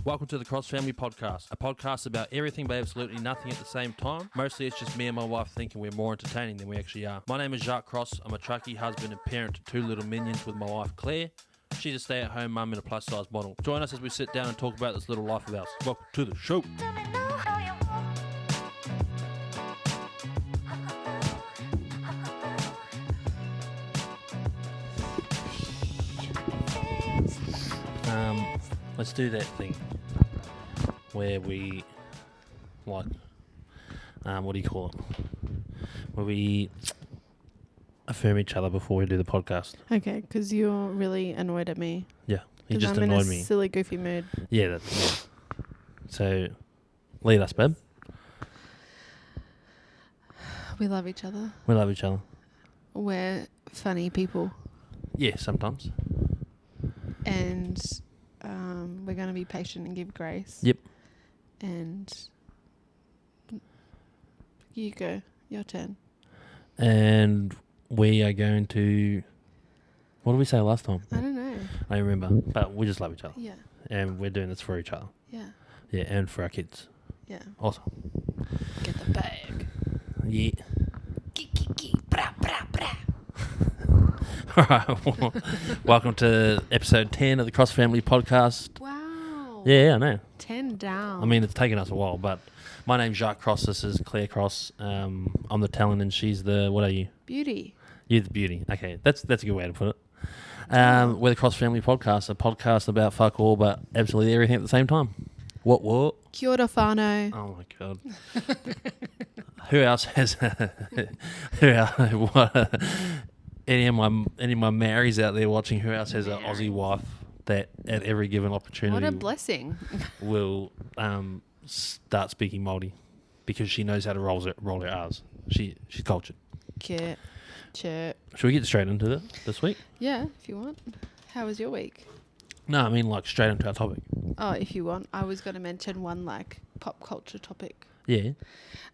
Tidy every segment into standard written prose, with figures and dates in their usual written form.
Welcome to the Cross Family Podcast, a podcast about everything but absolutely nothing at the same time. Mostly it's just me and my wife thinking we're more entertaining than we actually are. My name is Jacques Cross. I'm a truckie, husband and parent to two little minions with my wife Claire. She's a stay-at-home mum and a plus-size model. Join us as we sit down and talk about this little life of ours. Welcome to the show. Let's do that thing where we, like, what do you call it? Where we affirm each other before we do the podcast. Okay, because you're really annoyed at me. Yeah, you just I'm annoyed in a me. silly, goofy mood. Yeah, So, lead us, babe. We love each other. We love each other. We're funny people. Yeah, sometimes. And we're going to be patient and give grace. Yep. And you go. Your turn. And we are going to... What did we say last time? I don't know. I don't remember. But we just love each other. Yeah. And we're doing this for each other. Yeah. Yeah, and for our kids. Yeah. Awesome. Get the bag. Yeah. Bra, bra, bra. All right. Well, welcome to episode 10 of the Cross Family Podcast. Wow. Yeah, I know. 10 down. I mean, it's taken us a while, but my name's Jacques Cross. This is Claire Cross. I'm the talent, and she's the... What are you? Beauty. You're the beauty. Okay, that's a good way to put it. We're the Cross Family Podcast, a podcast about fuck all, but absolutely everything at the same time. What? Kia ora whānau. Oh my god. Who else has? What? Any of my Maoris out there watching? Who else has an Aussie wife that at every given opportunity? What a blessing. Will start speaking Māori because she knows how to roll her R's. She's cultured. Cute. Should we get straight into this week? Yeah, if you want. How was your week? No, I mean like straight into our topic. Oh, if you want. I was going to mention one like pop culture topic. Yeah.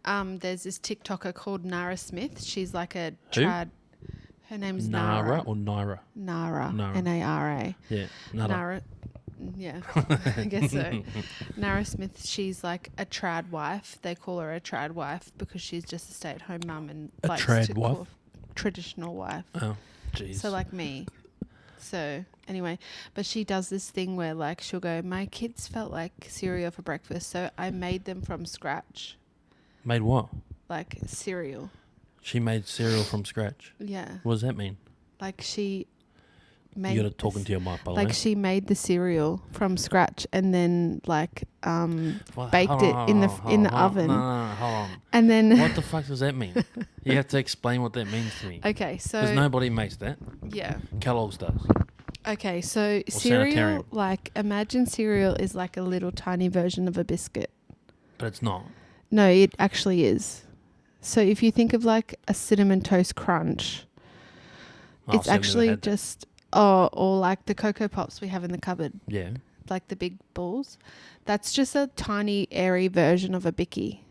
There's this TikToker called Nara Smith. She's like a Who? trad. Her name's Nara. Or Naira? Nara. Nara. Nara. Yeah. Nara. Yeah, I guess so. Nara Smith, she's like a trad wife. They call her a trad wife because she's just a stay-at-home mum and A likes trad to wife? call traditional wife. Oh, jeez. So like me. So anyway, but she does this thing where like she'll go, my kids felt like cereal for breakfast, so I made them from scratch. Made what? Like cereal. She made cereal from scratch. Yeah. What does that mean? Like she made... You got to talk into your mic, by the way. Like she made the cereal from scratch and then like Well, baked hold it on, in the hold in the on, oven. No, hold on. And then... What the fuck does that mean? You have to explain what that means to me. Okay, so... Because nobody makes that. Yeah. Kellogg's does. Okay, so Sanitarium. cereal, like imagine cereal is like a little tiny version of a biscuit. But it's not. No, it actually is. So if you think of like a cinnamon toast crunch, it's actually just, or like the Cocoa Pops we have in the cupboard, Yeah. like the big balls. That's just a tiny, airy version of a Bicky.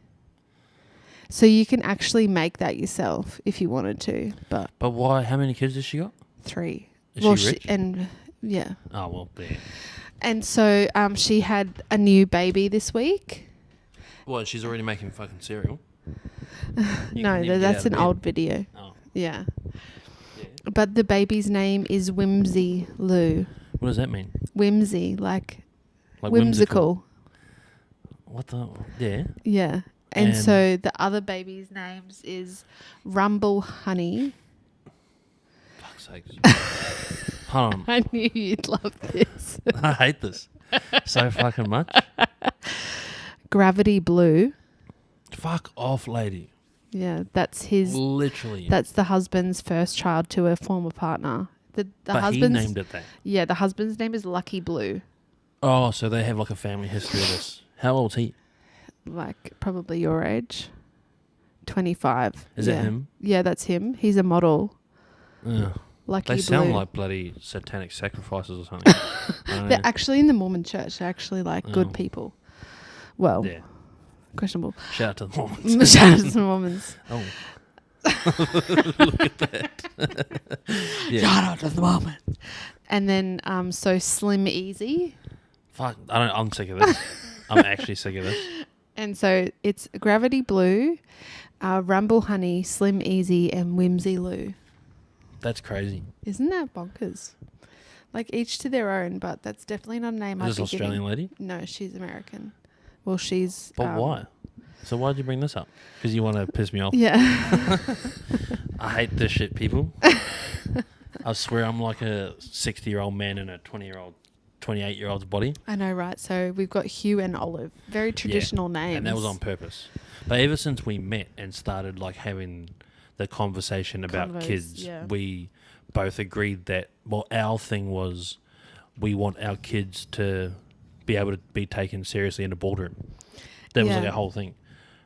So you can actually make that yourself if you wanted to, but But why? How many kids has she got? 3. Is she rich? Yeah. Oh, well, yeah. And so she had a new baby this week. Well, she's already making fucking cereal. You No, couldn't even get that's out of an bed. old video. Oh, Yeah. yeah. But the baby's name is Whimsy Lou. What does that mean? Whimsy, like Whimsical. whimsical. What the? Yeah. Yeah. And And- so the other baby's names is Rumble Honey. Fuck's sakes. Hold on. I knew you'd love this. I hate this so fucking much. Gravity Blue. Fuck off, lady. Yeah, that's his. Literally. That's the husband's first child to a former partner. The but husband's he named it that. Yeah, the husband's name is Lucky Blue. Oh, so they have like a family history of this. How old's he? Like probably your age. 25. Is yeah. that him? Yeah, that's him. He's a model. Ugh. Lucky They Blue. sound like bloody satanic sacrifices or something. They're actually in the Mormon church. They're actually like Oh. good people. Well, Yeah. questionable. Shout out to the Mormons. Shout out to the Mormons. Oh. Look at that. Yeah. Shout out to the Mormons. And then so Slim Easy. Fuck, I'm sick of this. I'm actually sick of this. And so it's Gravity Blue, Rumble Honey, Slim Easy, and Whimsy Lou. That's crazy. Isn't that bonkers? Like each to their own, but that's definitely not a name I'd be Is this Australian lady? No, she's American. Well, she's... But why? So why did you bring this up? Because you want to piss me off? Yeah. I hate this shit, people. I swear I'm like a 60-year-old man in a 20-year-old, 28-year-old's body. I know, right? So we've got Hugh and Olive. Very traditional names. And that was on purpose. But ever since we met and started like having the conversation about kids, we both agreed that, well, our thing was we want our kids to be able to be taken seriously in the boardroom. That was like our whole thing.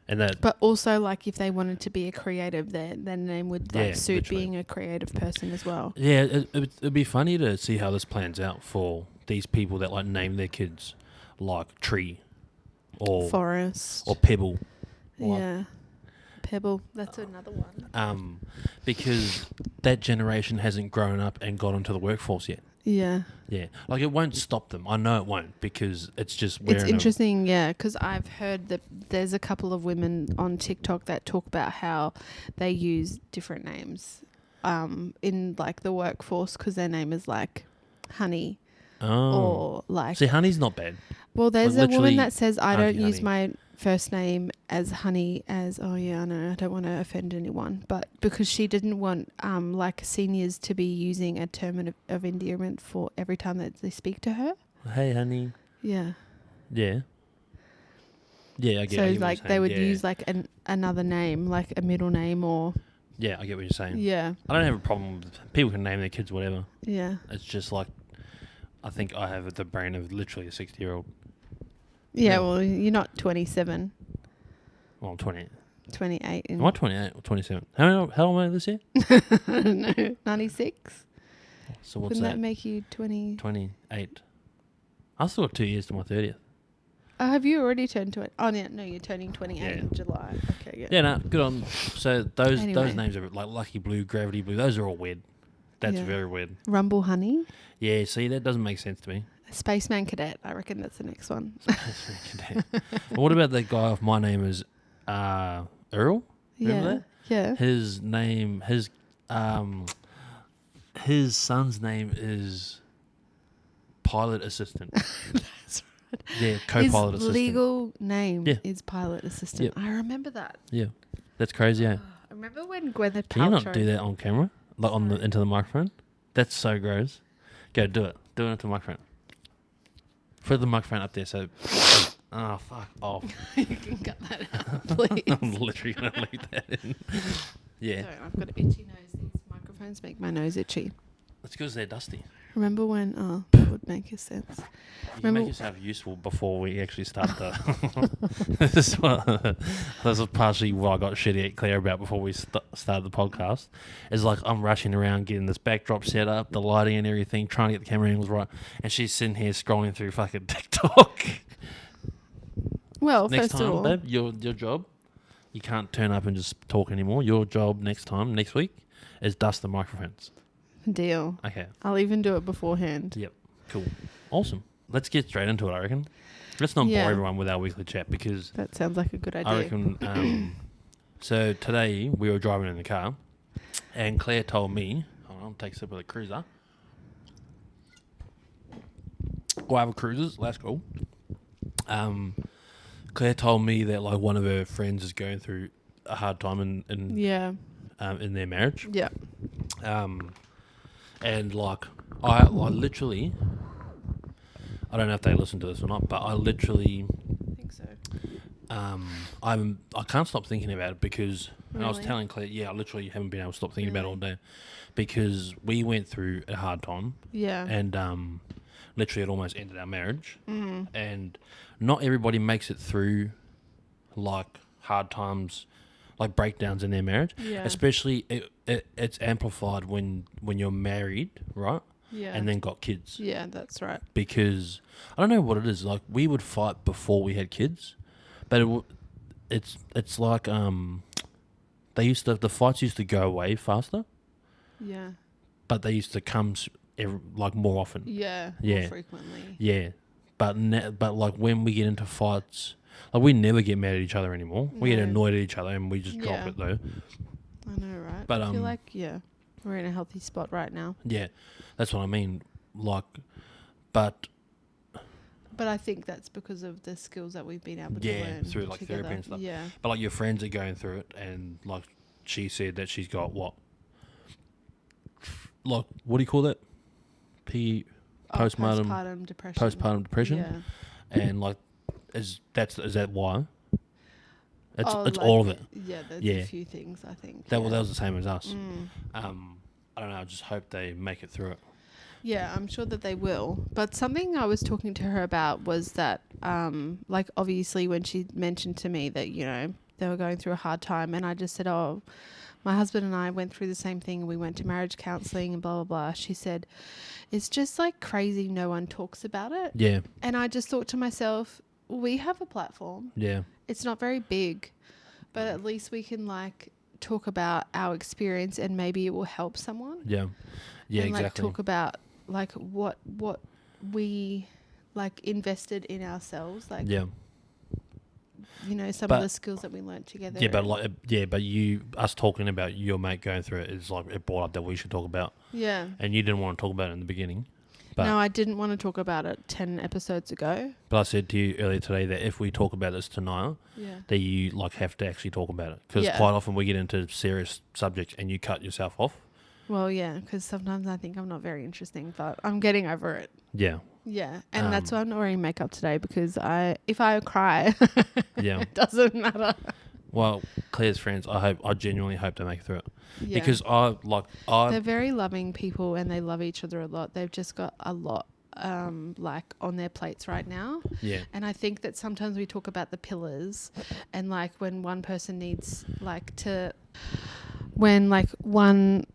And that, but also, like, if they wanted to be a creative, their name would like suit literally being a creative person as well. Yeah, it'd be funny to see how this plans out for these people that like name their kids like Tree or Forest or Pebble. Yeah, Pebble. That's another one. Because that generation hasn't grown up and got into the workforce yet. Yeah. Yeah, like it won't stop them. I know it won't because it's just... It's interesting, because I've heard that there's a couple of women on TikTok that talk about how they use different names in like the workforce because their name is like Honey or like... See, Honey's not bad. Well, there's like a woman that says, I don't use Honey. my first name as Honey as, oh yeah, I know, I don't want to offend anyone, but because she didn't want like seniors to be using a term of endearment for every time that they speak to her. Hey, honey. Yeah. Yeah. Yeah, I get. So I get like they would use like another name, like a middle name or... Yeah, I get what you're saying. Yeah. I don't have a problem with people can name their kids whatever. Yeah. It's just like, I think I have the brain of literally a 60-year-old. Yeah, well, you're not 27. Well, I'm 28. 28. Am I 28 or 27? How old am I this year? I don't know. 96? So what's Wouldn't that make you 20? 28. I've still got 2 years to my 30th. Oh, have you already turned 20? Oh, no, you're turning 28 in July. Okay, yeah. Yeah, no, good on. So those Anyway. names are like Lucky Blue, Gravity Blue. Those are all weird. That's very weird. Rumble Honey? Yeah, see, that doesn't make sense to me. Spaceman Cadet. I reckon that's the next one. What about that guy off My Name Is Earl? Remember that? Yeah. His name, his son's name is Pilot Assistant. That's right. Yeah, co-pilot His assistant. legal name is Pilot Assistant. Yep. I remember that. Yeah, that's crazy, eh? I remember when Gwyneth Paltrow... Can you not do that on camera? Like into the microphone? That's so gross. Go, do it. Do it into the microphone. Put the microphone up there so... Oh, fuck off. You can cut that out, please. I'm literally going to leave that in. Yeah. Sorry, I've got an itchy nose. These microphones make my nose itchy. It's because they're dusty. Remember when... Oh, that would make sense. You can make yourself useful before we actually start the... This is partially what I got shitty at Claire about before we started the podcast. It's like I'm rushing around getting this backdrop set up, the lighting and everything, trying to get the camera angles right. And she's sitting here scrolling through fucking TikTok. Well, next first time, of all... babe, your job, you can't turn up and just talk anymore. Your job next week, is dust the microphones. Deal. Okay. I'll even do it beforehand. Yep. Cool. Awesome. Let's get straight into it, I reckon. Let's not bore everyone with our weekly chat because... That sounds like a good idea. I reckon... so today we were driving in the car and Claire told me... Hold on, I'll take a sip of the cruiser. Guava Cruisers, let's go. Claire told me that like one of her friends is going through a hard time in their marriage. Yeah. And like I literally, I don't know if they listen to this or not, but I literally, I think so. I can't stop thinking about it because and I was Really? telling Claire, I literally haven't been able to stop thinking about it all day because we went through a hard time. Yeah. And literally it almost ended our marriage. Mm-hmm. And not everybody makes it through like hard times, like breakdowns in their marriage. Yeah. Especially it's amplified when you're married, right? Yeah. And then got kids. Yeah, that's right. Because I don't know what it is. Like we would fight before we had kids, but it's like the fights used to go away faster. Yeah. But they used to come like more often. Yeah. Yeah. More frequently. Yeah. But like when we get into fights, like we never get mad at each other anymore. We get No. annoyed at each other and we just drop Yeah. it though. I know, right? But, I feel like, we're in a healthy spot right now. Yeah, that's what I mean. Like, but I think that's because of the skills that we've been able to learn through like together. therapy and stuff. Yeah. But like your friends are going through it, and like she said that she's got what? Like, what do you call that? Postpartum depression. Postpartum depression. Yeah. And like, is that why? It's like, all of it. Yeah, there's Yeah. a few things, I think. That was the same as us. Mm. I don't know. I just hope they make it through it. Yeah, I'm sure that they will. But something I was talking to her about was that, like, obviously when she mentioned to me that, you know, they were going through a hard time, and I just said, oh, my husband and I went through the same thing. We went to marriage counselling and blah, blah, blah. She said, it's just like crazy no one talks about it. Yeah. And I just thought to myself, we have a platform. Yeah. It's not very big, but at least we can, like, talk about our experience and maybe it will help someone. Yeah. Yeah, and, exactly. like, talk about, like, what we, like, invested in ourselves. Like, yeah. you know, some of the skills that we learned together. Yeah, but like, us talking about your mate going through it is like, it brought up that we should talk about. Yeah. And you didn't want to talk about it in the beginning. But No, I didn't want to talk about it 10 episodes ago. But I said to you earlier today that if we talk about this tonight, Yeah. that you like have to actually talk about it. Because Yeah. quite often we get into serious subjects and you cut yourself off. Well, yeah, because sometimes I think I'm not very interesting, but I'm getting over it. Yeah. Yeah, and that's why I'm not wearing makeup today, because if I cry, Yeah. it doesn't matter. Well, Claire's friends, I genuinely hope they make it through it. Yeah. Because they're very loving people and they love each other a lot. They've just got a lot like on their plates right now. Yeah. And I think that sometimes we talk about the pillars, and like when one person needs when like one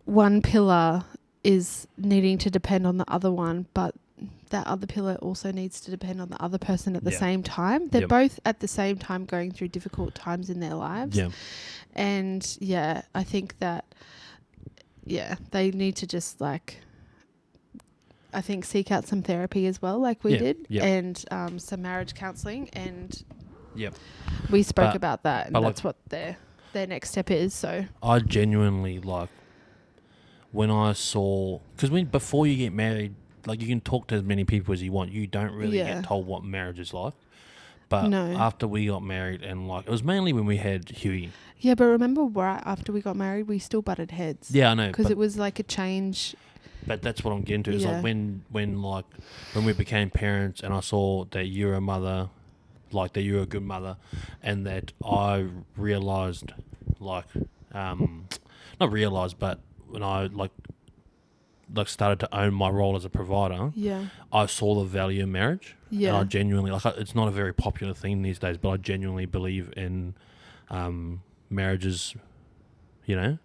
pillar is needing to depend on the other one, but that other pillar also needs to depend on the other person at the same time. They're both at the same time going through difficult times in their lives. Yeah. And yeah, I think that, they need to just like, I think seek out some therapy as well, like we did, and some marriage counselling, and we spoke about that, and that's what their next step is. So I genuinely like when I saw, because before you get married, like you can talk to as many people as you want. You don't really get told what marriage is like. But after we got married, and like it was mainly when we had Huey. Yeah, but remember right after we got married, we still butted heads. Yeah, I know. Because it was like a change. But that's what I'm getting to. Is like when we became parents, and I saw that you're a mother, like that you're a good mother, and that I realised, like, not realised, but when I like started to own my role as a provider, I saw the value in marriage. And I genuinely, like, it's not a very popular thing these days, but I genuinely believe in marriages, you know,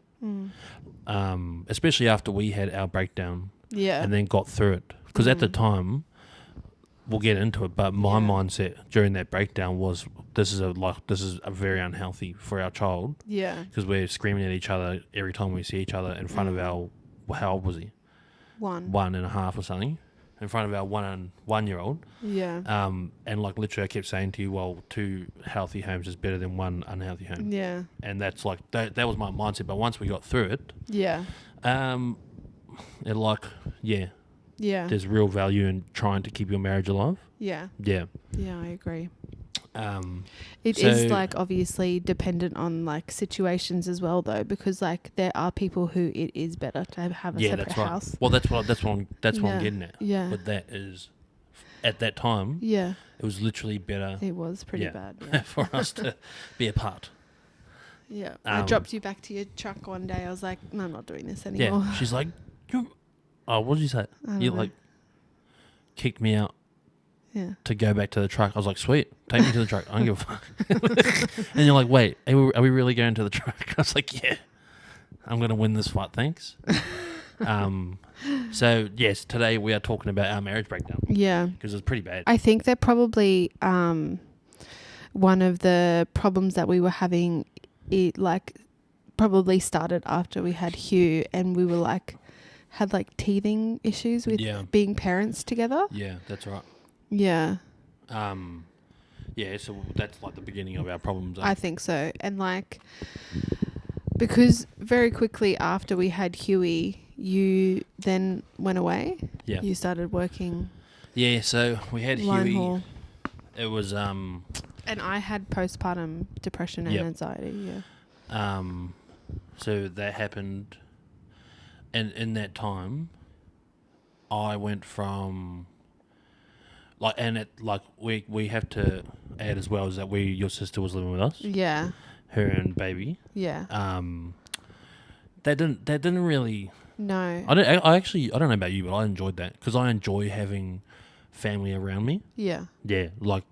especially after we had our breakdown and then got through it. Because at the time, we'll get into it, but my mindset during that breakdown was, this is a very unhealthy for our child. Yeah. Because we're screaming at each other every time we see each other in front of our, how old was he? 1.5 or something, in front of our 1-year-old. Yeah. And like literally I kept saying to you, well, 2 healthy homes is better than 1 unhealthy home. Yeah. And that's like, that was my mindset. But once we got through it, it like, there's real value in trying to keep your marriage alive. Yeah. Yeah. Yeah, I agree. It is like obviously dependent on like situations as well, though, because like there are people who it is better to have a separate house. Right. Well, that's what I'm getting at. Yeah. But that is, at that time, it was literally better. It was pretty bad for us to be apart. Yeah. I dropped you back to your truck one day. I was like, no, I'm not doing this anymore. Yeah. She's like, what did you say? You like kicked me out. Yeah. To go back to the truck. I was like, sweet, take me to the truck. I don't give a fuck. And you're like, wait, are we really going to the truck? I was like, yeah, I'm going to win this fight, thanks. So, yes, today we are talking about our marriage breakdown. Yeah. Because it was pretty bad. I think that probably one of the problems that we were having, it like probably started after we had Hugh, and we were like, had like teething issues with being parents together. Yeah, that's right. Yeah. Yeah, so that's like the beginning of our problems. I think so. And like, because very quickly after we had Huey, you then went away. Yeah. You started working Yeah, so we had line Huey. haul. It was And I had postpartum depression and Yep. anxiety. Yeah. So that happened, and in that time, I went from like, and it like we have to add as well is that your sister was living with us, Yeah. her and baby. Yeah. That didn't really. No. I don't know about you, but I enjoyed that because I enjoy having family around me. Yeah. Yeah, like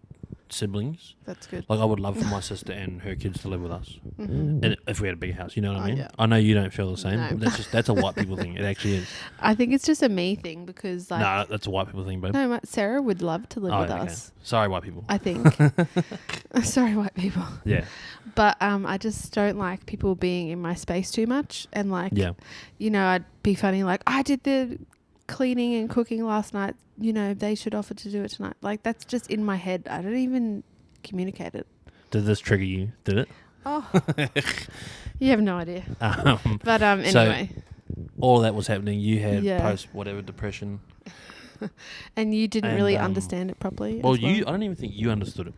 siblings. That's good. Like I would love for my sister and her kids to live with us, Mm-hmm. and if we had a big house, you know what I Oh, mean. yeah. I know you don't feel the same. No. But that's a white people thing. It actually is. I think it's just a me thing because like No, that's a white people thing, babe. no, Sarah would love to live with okay. us. Sorry, white people. I think. Sorry, white people. Yeah. But I just don't like people being in my space too much. And like, Yeah. you know, I'd be funny like, I did the cleaning and cooking last night. You know, they should offer to do it tonight. Like that's just in my head. I don't even communicate it. Did this trigger you? Did it? Oh, you have no idea. But so anyway. all that was happening. You had Yeah. post whatever depression. And you didn't And, really understand it properly. Well, as well. I don't even think you understood it.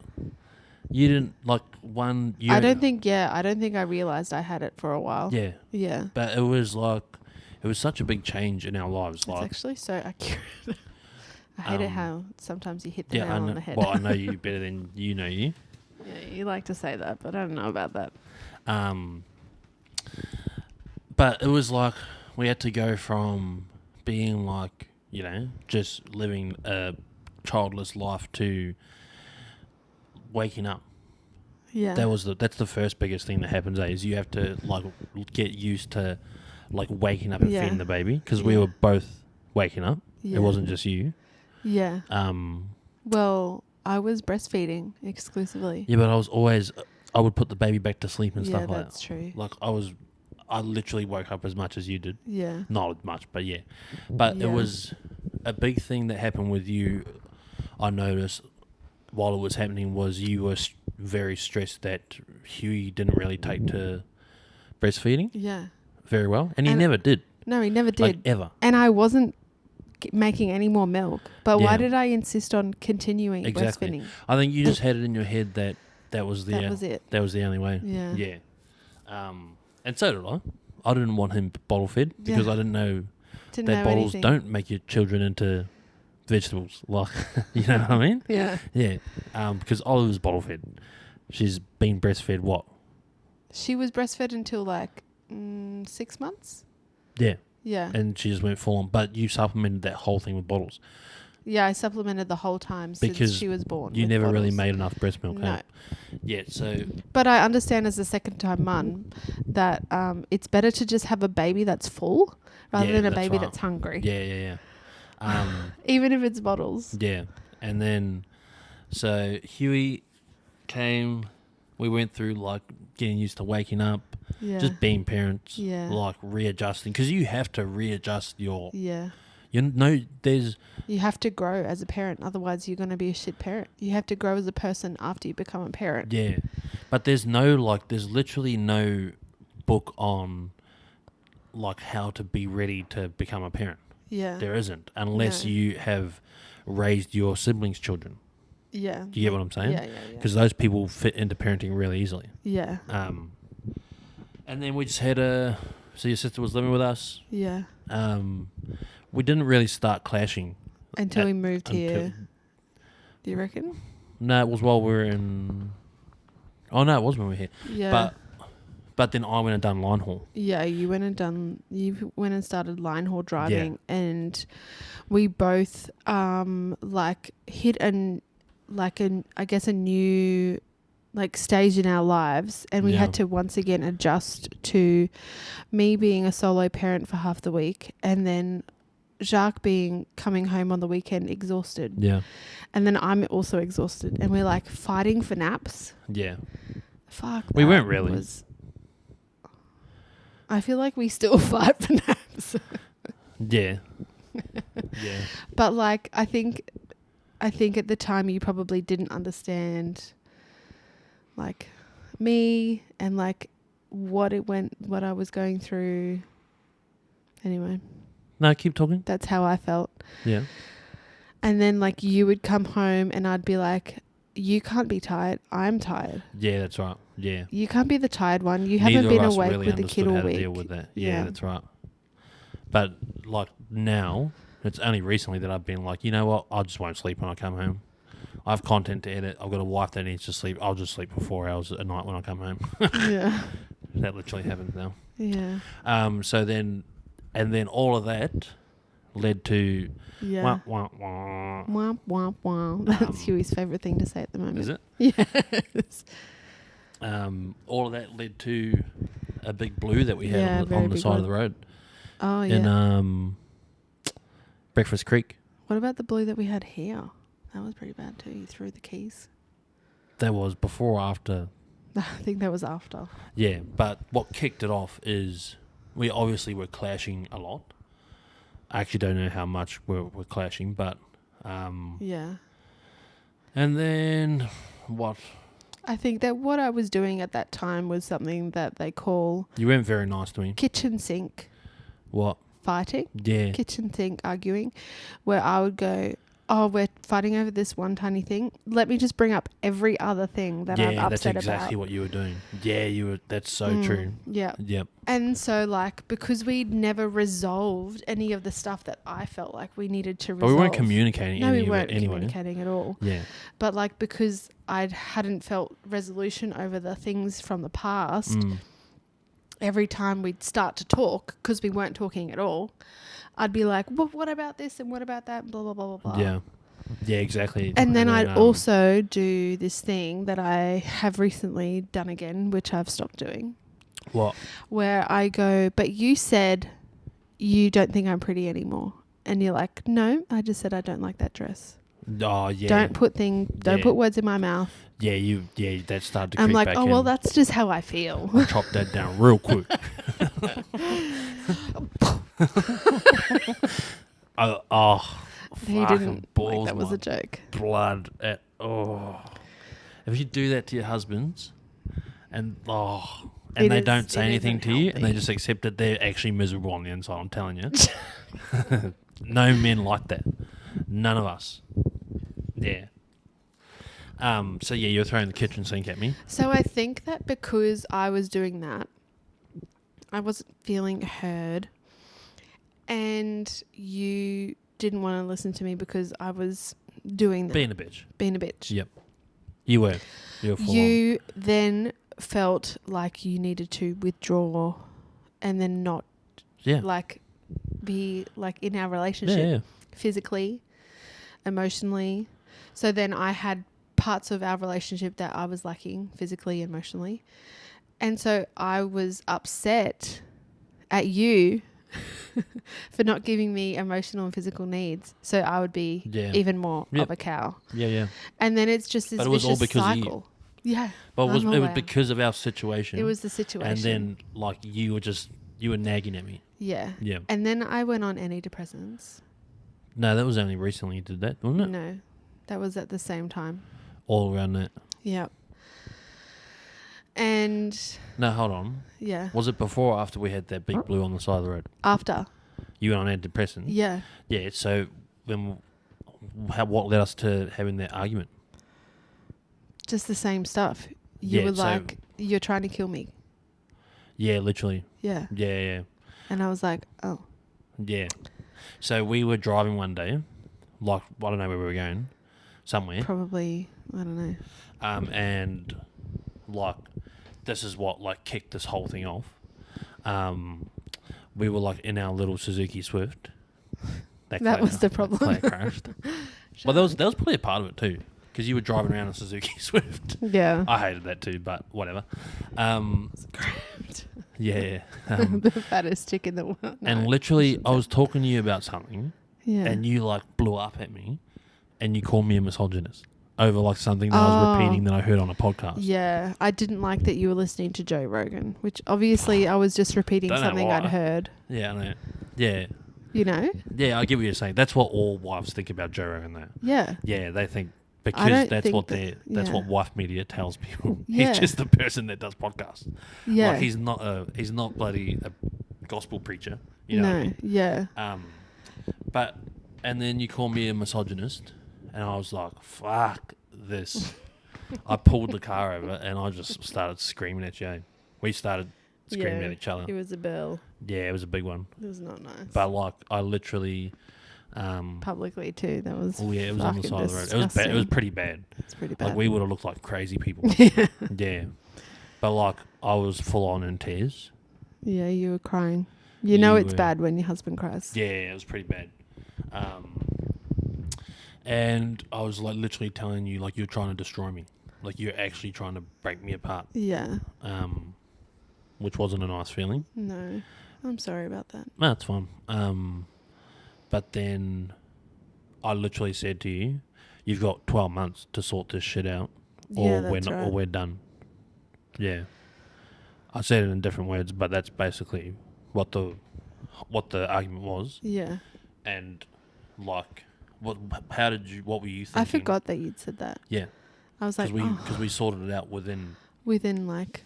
You didn't like one. I don't think I realized I had it for a while. Yeah, Yeah. but it was such a big change in our lives. It's Like, actually so accurate. I hate it how sometimes you hit the yeah, nail I know. on the head. Well, I know you better than you know you. Yeah, you like to say that, but I don't know about that. But it was like we had to go from being like, you know, just living a childless life to waking up. Yeah. That's the first biggest thing that happens, is you have to like get used to like waking up and Yeah. feeding the baby because we Yeah. were both waking up. Yeah. It wasn't just you. Yeah. Um, Well, I was breastfeeding exclusively. yeah, but I would put the baby back to sleep and Yeah, stuff like that's that. true. Like I literally woke up as much as you did. Yeah. Not as much, but yeah. But Yeah. it was a big thing that happened with you. I noticed while it was happening was you were very stressed that Huey didn't really take to breastfeeding Yeah. very well, and he And- never did, No, he never did. like ever. And I wasn't making any more milk. But why Yeah. did I insist on continuing Exactly. breastfeeding? I think you just had it in your head that was That was it. That was the only way. Yeah. Yeah. And so did I. I didn't want him bottle fed because Yeah. I didn't know Didn't that know bottles anything. don't make your children into vegetables. Like, you know what I mean? Yeah. Yeah. Because Oliver's bottle fed. She's been breastfed what? She was breastfed until like 6 months. Yeah. Yeah. And she just went full on. But you supplemented that whole thing with bottles. Yeah, I supplemented the whole time since Because she was born. You with never really bottles. made enough breast milk. No. Hey? Yeah, so... But I understand as a second time mum that it's better to just have a baby that's full rather Yeah, than a that's baby right. that's hungry. Yeah. Even if it's bottles. Yeah. And then... So, Huey came... We went through, like, getting used to waking up. Yeah. Just being parents. Yeah. Like, readjusting. Because you have to readjust your... Yeah. There's... You have to grow as a parent. Otherwise, you're going to be a shit parent. You have to grow as a person after you become a parent. Yeah. But there's literally no book on, like, how to be ready to become a parent. Yeah. There isn't. Unless No. you have raised your siblings' children. Yeah. Do you get what I'm saying? Yeah. Because those people fit into parenting really easily. Yeah. And then we just had so your sister was living with us. Yeah. We didn't really start clashing. Until we moved here. Do you reckon? No, it was while we were in... Oh, no, it was when we were here. Yeah. But then I went and done line haul. Yeah, you went and started line haul driving, and we both hit a new stage in our lives, and we had to once again adjust to me being a solo parent for half the week, and then Jacques coming home on the weekend exhausted. Yeah. And then I'm also exhausted, and we're like fighting for naps. Yeah. Fuck. We that weren't really. I feel like we still fight for naps. Yeah. Yeah. But like, I think I think at the time you probably didn't understand like me and like what I was going through. Anyway. No, keep talking. That's how I felt. Yeah. And then like you would come home and I'd be like, you can't be tired. I'm tired. Yeah, that's right. Yeah. You can't be the tired one. You Neither haven't been of us awake really with the kid all understood how to week. deal with that. Yeah, that's right. But like now, it's only recently that I've been like, you know what? I just won't sleep when I come home. I have content to edit. I've got a wife that needs to sleep. I'll just sleep for 4 hours a night when I come home. Yeah. That literally happens now. Yeah. So then, and then all of that led to Yeah. wah, wah, wah. Womp, womp, womp. That's Huey's favourite thing to say at the moment. Is it? Yes. All of that led to a big blue that we had Yeah, on the big side one. of the road Oh, yeah. in Breakfast Creek. What about the blue that we had here? That was pretty bad too. You threw the keys. That was before or after. I think that was after. Yeah, but what kicked it off is we obviously were clashing a lot. I actually don't know how much we're clashing, but... Yeah. And then what... I think that what I was doing at that time was something that they call You weren't very nice to me. kitchen sink What? fighting. Yeah. Kitchen sink arguing, where I would go, oh, we're fighting over this one tiny thing. Let me just bring up every other thing that I'm Yeah, that's upset exactly about. what you were doing. Yeah, you were. That's so true. Yeah. Yep. And so, like, because we'd never resolved any of the stuff that I felt like we needed to resolve. But we weren't communicating No, any we weren't of it anyway. communicating at all. Yeah. But, like, because I hadn't felt resolution over the things from the past, every time we'd start to talk, because we weren't talking at all, I'd be like, well, what about this and what about that and blah, blah, blah, blah, blah. Yeah. Yeah, exactly. And then I'd also do this thing that I have recently done again, which I've stopped doing. What? Where I go, but you said you don't think I'm pretty anymore. And you're like, no, I just said I don't like that dress. Oh, yeah. Don't put words in my mouth. Yeah, that started to I'm creep like, back oh, in. well, that's just how I feel. I chopped that down real quick. He didn't balls like that was my a joke. blood at if you do that to your husbands and they don't say anything to you and they just accept that they're actually miserable on the inside, I'm telling you. No men like that. None of us. Yeah. So yeah, you're throwing the kitchen sink at me. So I think that because I was doing that, I wasn't feeling heard, and you didn't want to listen to me because I was doing that. Being a bitch. Yep. You were. You were full You then felt like you needed to withdraw and then not like be like in our relationship physically, emotionally. So then I had parts of our relationship that I was lacking physically, emotionally. And so I was upset at you for not giving me emotional and physical needs. So I would be even more of a cow. Yeah. And then it's just this But it was all vicious because cycle. of you. Yeah. But it was because of our situation. It was the situation. And then like you were nagging at me. Yeah. Yeah. And then I went on antidepressants. No, that was only recently you did that, wasn't it? No. That was at the same time. All around that. Yep. And No, hold on. yeah. Was it before or after we had that big blue on the side of the road? After. You went on antidepressant? Yeah. Yeah, so then what led us to having that argument? Just the same stuff. You were like, you're trying to kill me. Yeah, literally. Yeah. Yeah. And I was like, oh. Yeah. So we were driving one day, like, I don't know where we were going, somewhere. Probably, I don't know. And, like, this is what, like, kicked this whole thing off. We were, like, in our little Suzuki Swift. That was the problem. That crashed. Well, that was probably a part of it, too, because you were driving around a Suzuki Swift. Yeah. I hated that, too, but whatever. It's cramped. Yeah. The fattest chick in the world. No, and literally, I was talking to you about something, yeah. and you, like, blew up at me, and you called me a misogynist over, like, something that I was repeating that I heard on a podcast. Yeah. I didn't like that you were listening to Joe Rogan, which obviously I was just repeating Don't know something why. I'd heard. Yeah, I know. Yeah. You know? Yeah, I get what you're saying. That's what all wives think about Joe Rogan, though. Yeah. Yeah, they think I because don't that's think what that- that's yeah. what wife media tells people. Yeah. He's just the person that does podcasts. Yeah. Like he's not bloody a gospel preacher. You know what I mean? Yeah. But and then you call me a misogynist, and I was like, fuck this. I pulled the car over and I just started screaming at you. We started screaming at each other. It was a bell. Yeah, it was a big one. It was not nice. But like, I literally. Publicly too. That was. Oh yeah, it was on the fucking side of the road. It was disgusting. bad. It was pretty bad. It's pretty bad. Like we would have looked like crazy people. Yeah. Yeah, but like I was full on in tears. Yeah, you were crying. You know You it's were- bad when your husband cries. Yeah, it was pretty bad. And I was like literally telling you like you're trying to destroy me, like you're actually trying to break me apart. Yeah. Which wasn't a nice feeling. No. I'm sorry about that. No, it's fine. But then I literally said to you, you've got 12 months to sort this shit out Yeah, or that's right. we're done. Yeah. I said it in different words, but that's basically what the argument was. Yeah. And like what were you thinking? I forgot that you'd said that. Yeah. I was like, Because we sorted it out within like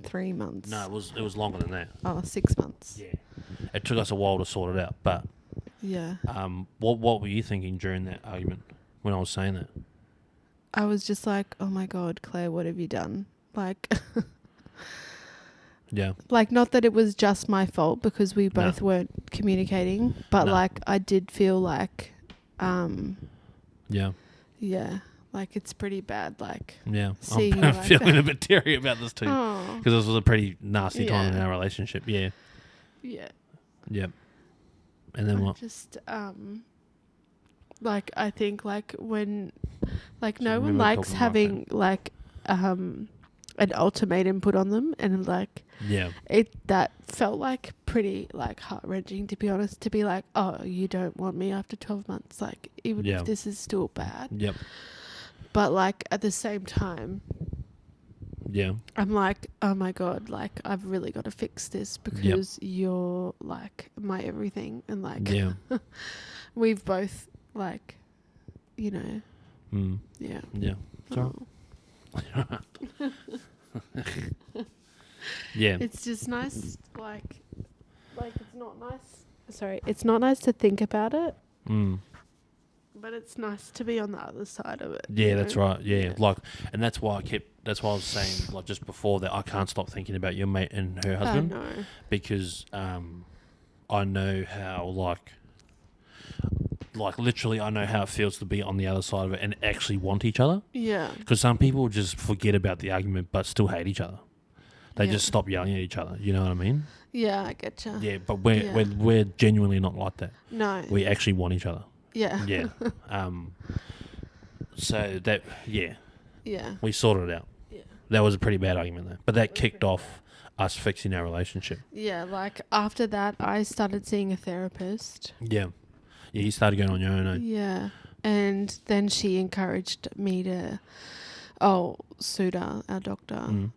3 months. No, it was longer than that. Oh, 6 months. Yeah. It took us a while to sort it out, but Yeah. what were you thinking during that argument when I was saying that? I was just like, oh my God, Claire, what have you done? Like, Yeah. like not that it was just my fault because we both weren't communicating, but No. like I did feel like, Yeah. yeah, like it's pretty bad. Like, Yeah. seeing I'm you like feeling that. a bit teary about this too. Oh, Because this was a pretty nasty time in Yeah. our relationship. Yeah. yeah. Yep. And then I what? just, like I think like when, like So no one remember likes talking about having like, an ultimatum put on them, and like Yeah. that felt like pretty like heart-wrenching, to be honest, to be like, oh, you don't want me after 12 months, like even Yeah. if this is still bad. Yep. But like at the same time Yeah. I'm like, oh my God, like I've really got to fix this because you're like my everything, and like Yeah. we've both like, you know, Mm. yeah. Yeah. Sorry. Oh. Yeah. It's just nice, like it's not nice. Sorry, it's not nice to think about it, Mm. but it's nice to be on the other side of it. Yeah, you that's know? right. Yeah. Like, and that's why I was saying, like, just before that, I can't stop thinking about your mate and her husband I know. because I know how, like literally, I know how it feels to be on the other side of it and actually want each other. Yeah. Because some people just forget about the argument but still hate each other. They Yeah. just stop yelling at each other. You know what I mean? Yeah, I getcha. Yeah, but we're Yeah. we're genuinely not like that. No. We actually want each other. Yeah. Yeah. So that Yeah. we sorted it out. Yeah. That was a pretty bad argument though, but that kicked off us fixing our relationship. Yeah, like after that I started seeing a therapist. Yeah. Yeah, you started going on your own. Yeah. And then she encouraged me to Suda, our doctor, Mm.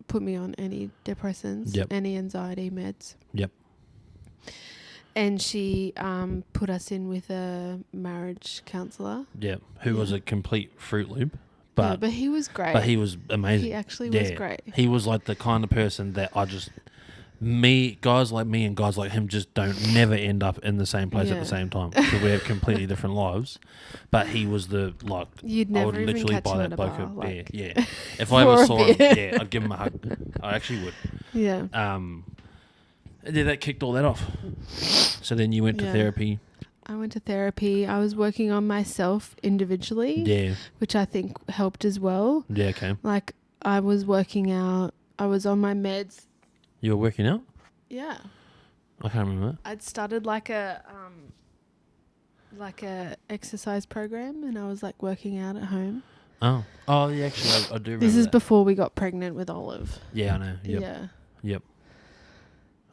put me on any depressants, Yep. any anxiety meds. Yep. And she put us in with a marriage counsellor. Yeah. Who was Yeah. a complete Fruit Loop, But but he was great. he was amazing. He actually was Yeah. great. He was like the kind of person that guys like me and guys like him just never end up in the same place at Yeah. the same time because we have completely different lives. But he was You'd I never would even literally catch buy him that at a bloke bar, a beer. like, Yeah. If I for ever a saw him, beer. yeah, I'd give him a hug. I actually would. Yeah. Yeah, that kicked all that off. So then you went to Yeah. therapy. I went to therapy. I was working on myself individually, Yeah. which I think helped as well. Yeah, okay. Like I was working out. I was on my meds. You were working out? Yeah. I can't remember that. I'd started like a exercise program, and I was like working out at home. Oh, yeah, actually, I do remember This is that. before we got pregnant with Olive. Yeah, I know. Yep. Yeah. Yep.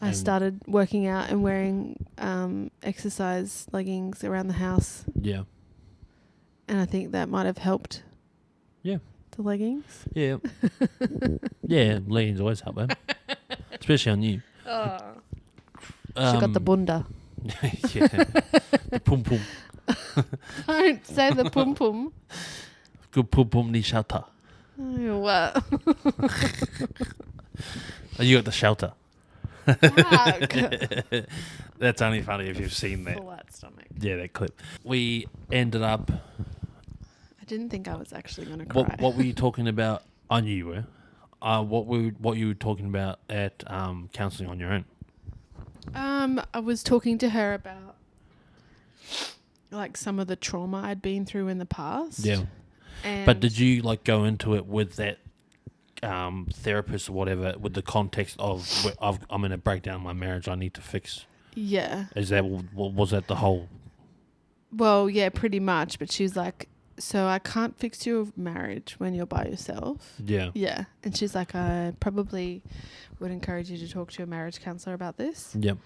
I And- started working out and wearing exercise leggings around the house, Yeah. and I think that might have helped. Yeah. The leggings. Yeah. Yeah, leggings always help, man. Especially on you. Oh. She got the bunda. Yeah. The pum pum. Don't say the pum pum. Good pum pum ni shelter. Oh, what? Oh, you got the shelter. Fuck. That's only funny if you've seen that. Flat stomach. Yeah, that clip. We ended up. I didn't think I was actually going to cry. What were you talking about? I knew you were. What you were talking about at counselling on your own? I was talking to her about like some of the trauma I'd been through in the past. Yeah. And But did you like go into it with that therapist or whatever, with the context of I'm in a breakdown in my marriage, I need to fix? Yeah. Was that the whole? Well, yeah, pretty much. But she's like, so I can't fix your marriage when you're by yourself. Yeah. Yeah. And she's like, I probably would encourage you to talk to a marriage counsellor about this. Yep.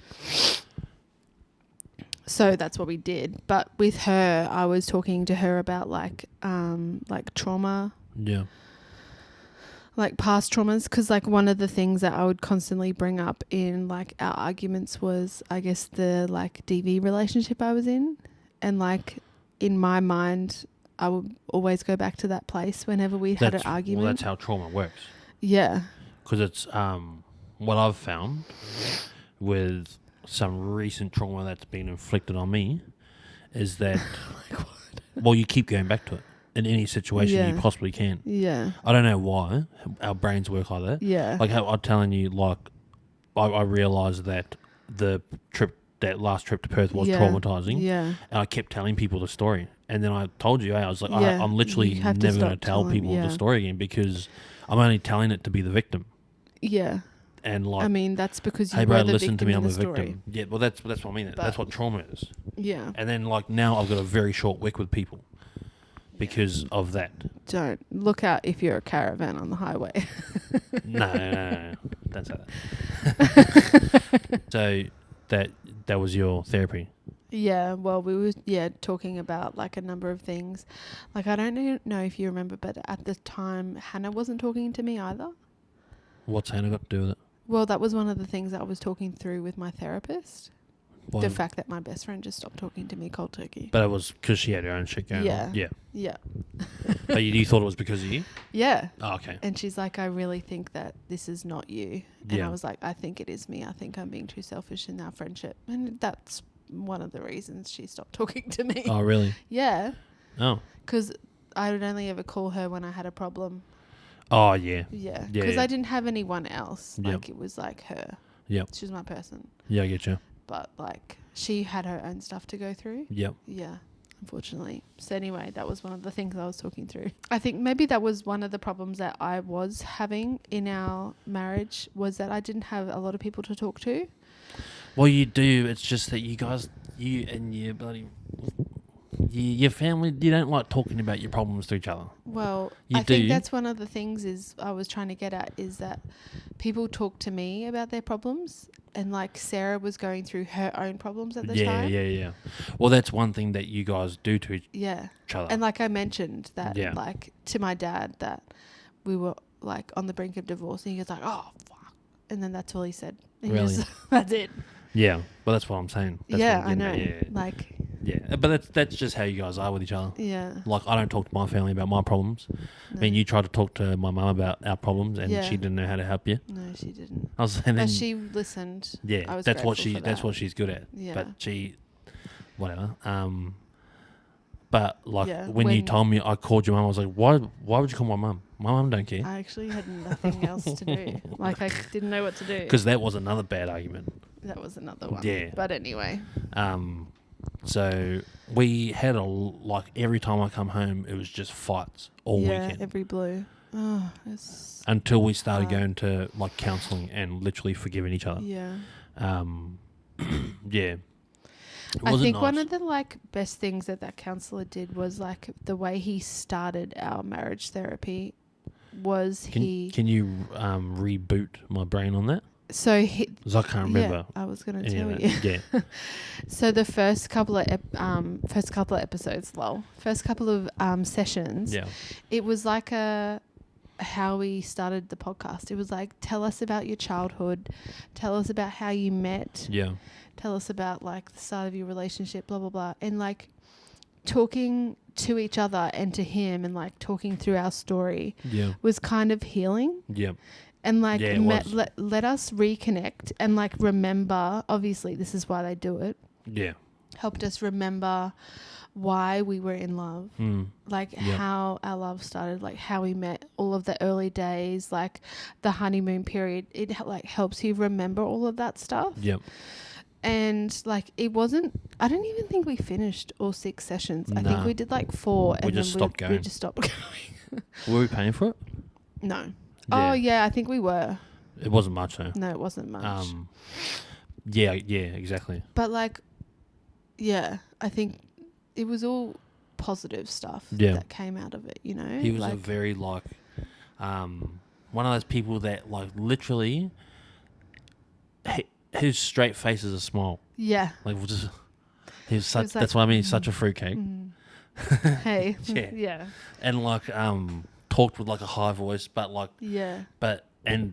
So that's what we did. But with her, I was talking to her about like trauma. Yeah. Like past traumas, because like one of the things that I would constantly bring up in like our arguments was, I guess, the like DV relationship I was in. And like in my mind, I would always go back to that place whenever we had an argument. Well, that's how trauma works. Yeah. Because it's what I've found with some recent trauma that's been inflicted on me is that well, you keep going back to it in any situation you possibly can. Yeah. I don't know why our brains work like that. Yeah. Like how I'm telling you, like I realised that that last trip to Perth was traumatizing. Yeah. And I kept telling people the story. And then I told you, I was like, Yeah, I'm literally you have to never going to stop tell telling, people yeah. the story again because I'm only telling it to be the victim. Yeah. And like, I mean, that's because you hey, were bro, the listen to me, victim I'm in a the story. victim. Yeah, well, that's what I mean. That's what trauma is. Yeah. And then like now I've got a very short wick with people because of that. Don't look out if you're a caravan on the highway. No. Don't say that. So that was your therapy. Yeah, well, we were talking about like a number of things. Like I don't know if you remember, but at the time Hannah wasn't talking to me either. What's Hannah got to do with it? Well, that was one of the things that I was talking through with my therapist. Why? The fact that my best friend just stopped talking to me cold turkey. But it was because she had her own shit going on. Yeah. Yeah. But you thought it was because of you? Yeah. Oh, okay. And she's like, I really think that this is not you. And Yeah. I was like, I think it is me. I think I'm being too selfish in our friendship. And that's one of the reasons she stopped talking to me. Oh, really? Yeah. Oh. Because I would only ever call her when I had a problem. Oh, yeah. Yeah. Yeah, Because yeah. I didn't have anyone else. Yep. Like, it was like her. Yep. She was my person. Yeah, I get you. But, like, she had her own stuff to go through. Yep. Yeah. Unfortunately. So anyway, that was one of the things I was talking through. I think maybe that was one of the problems that I was having in our marriage was that I didn't have a lot of people to talk to. Well, you do. It's just that you guys, you and your your family, you don't like talking about your problems to each other. Well, You I think do. that's one of the things is I was trying to get at is that people talk to me about their problems, and like Sarah was going through her own problems at the time. Yeah. Well, that's one thing that you guys do to each other. And like I mentioned that Yeah. like to my dad that we were like on the brink of divorce, and he was like, "Oh fuck," and then that's all he said. And he Really? just, that's it. Yeah. Well, that's what I'm saying. That's Yeah, what I'm I know. getting at. Like, Yeah. But that's just how you guys are with each other. yeah. Like, I don't talk to my family about my problems. No. I mean, you tried to talk to my mum about our problems, and Yeah. she didn't know how to help you. No, she didn't. I was, and then, But she listened. I yeah, was that's what grateful for that's that. what she's good at. Yeah. But whatever. But like Yeah, when you when- told me, I called your mum. I was like, why would you call my mum? My mum don't care. I actually had nothing else to do. Like, I didn't know what to do. Because that was another bad argument. That was another one. Yeah. But anyway. So we had like every time I come home, it was just fights all weekend every blue. Oh, it's... until we started hard. going to like counselling and literally forgiving each other. Yeah. Yeah. It I wasn't think nice. one of the like best things that counsellor did was like the way he started our marriage therapy was Can you reboot my brain on that? So he... Because I can't remember. Yeah, I was going to any tell of you. that. Yeah. So the first couple of episodes, first couple of sessions, Yeah. it was like how we started the podcast. It was like, tell us about your childhood, tell us about how you met, Yeah. tell us about like the start of your relationship, blah blah blah, and like talking to each other and to him and like talking through our story was kind of healing. And like let us reconnect and like remember, obviously this is why they do it. Helped us remember why we were in love, like how our love started, like how we met, all of the early days, like the honeymoon period. It like helps you remember all of that stuff. And like it wasn't, I don't even think we finished all 6 sessions. I think we did like 4 and then we just stopped going. Were we paying for it? No. Oh yeah, I think we were. It wasn't much though. No, it wasn't much. Yeah, exactly. But like, yeah, I think it was all positive stuff that came out of it, you know? He was like, a very like, one of those people that like literally, his straight face is a smile. Yeah. Like just, he's such, that's what I mean, he's such a fruitcake. Hey. Yeah. And like, talked with like a high voice, but like, and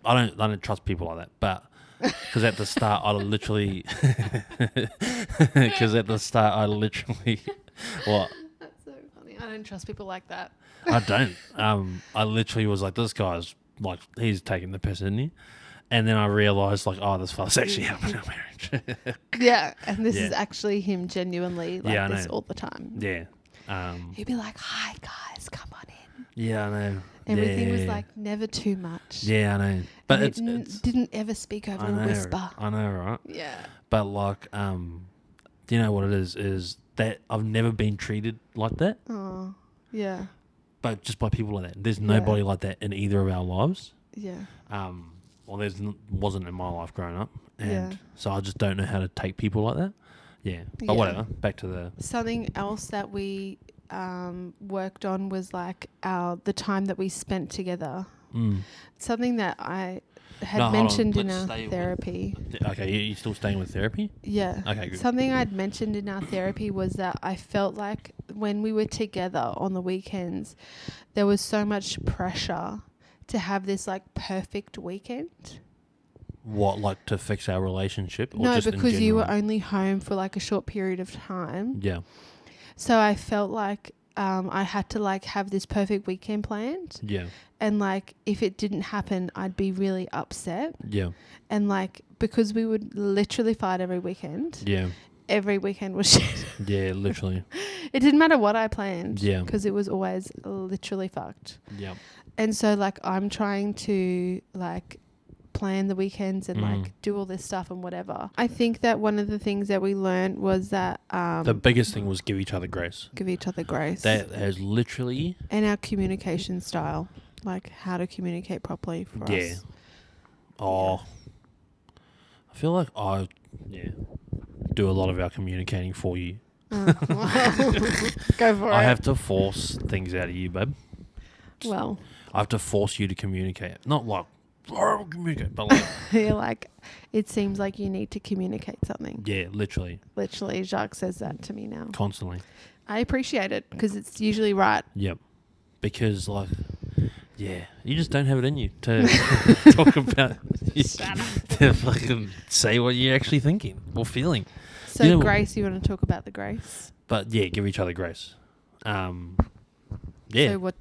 I don't trust people like that, but because at the start I literally what? That's so funny. I don't trust people like that. I don't. I literally was like, this guy's like, he's taking the piss, isn't he? And then I realised like, oh, this fuck's actually happened in our marriage. And this is actually him genuinely like this all the time. He'd be like, hi guys, come on in. Yeah, I know. Everything was like never too much. Yeah, I know. But it didn't ever speak over a whisper. I know, right? Yeah. But like, do you know what it is that I've never been treated like that. Oh, yeah. But just by people like that. There's nobody like that in either of our lives. Yeah. Well, wasn't in my life growing up. And so I just don't know how to take people like that. Yeah. But whatever. Back to the... Something else that we worked on was like the time that we spent together. Something that I had mentioned in our therapy. Okay, you're still staying with therapy? Yeah. Okay, good. Something I'd mentioned in our therapy was that I felt like when we were together on the weekends, there was so much pressure to have this like perfect weekend. What, like to fix our relationship? Or no, just because you were only home for like a short period of time. Yeah. So I felt like I had to like have this perfect weekend planned. Yeah. And like if it didn't happen, I'd be really upset. Yeah. And like because we would literally fight every weekend. Yeah. Every weekend was shit. Yeah, literally. It didn't matter what I planned. Yeah. Because it was always literally fucked. Yeah. And so like I'm trying to like plan the weekends and like do all this stuff and whatever. I think that one of the things that we learned was that the biggest thing was give each other grace. Give each other grace. That has literally... And our communication style. Like how to communicate properly for us. Oh. I feel like I do a lot of our communicating for you. Go for it. I have to force things out of you, babe. Well. I have to force you to communicate. Not like, communicate, but like... You're like, it seems like you need to communicate something. Yeah, literally. Literally, Jacques says that to me now. Constantly. I appreciate it because it's usually right. Yep. Because like... Yeah, you just don't have it in you to talk about... to fucking say what you're actually thinking or feeling. So grace, you want to talk about the grace? But yeah, give each other grace. Yeah. So what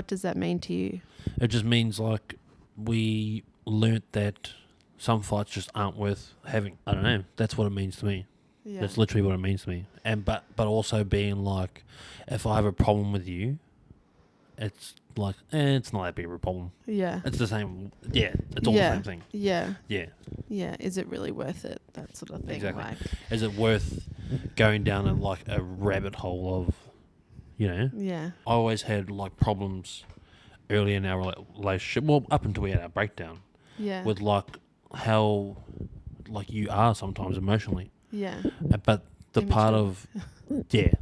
does that mean to you? It just means like we learnt that some fights just aren't worth having. I don't know. That's what it means to me. Yeah. That's literally what it means to me. And but also being like, if I have a problem with you, it's like, it's not that big of a problem. Yeah. It's the same. Yeah. It's all the same thing. Yeah. Yeah. Yeah. Is it really worth it? That sort of thing. Exactly. Like, is it worth going down like a rabbit hole of, you know? Yeah. I always had like problems early in our relationship. Well, up until we had our breakdown. Yeah. With like how like you are sometimes emotionally. Yeah. But the part of, yeah,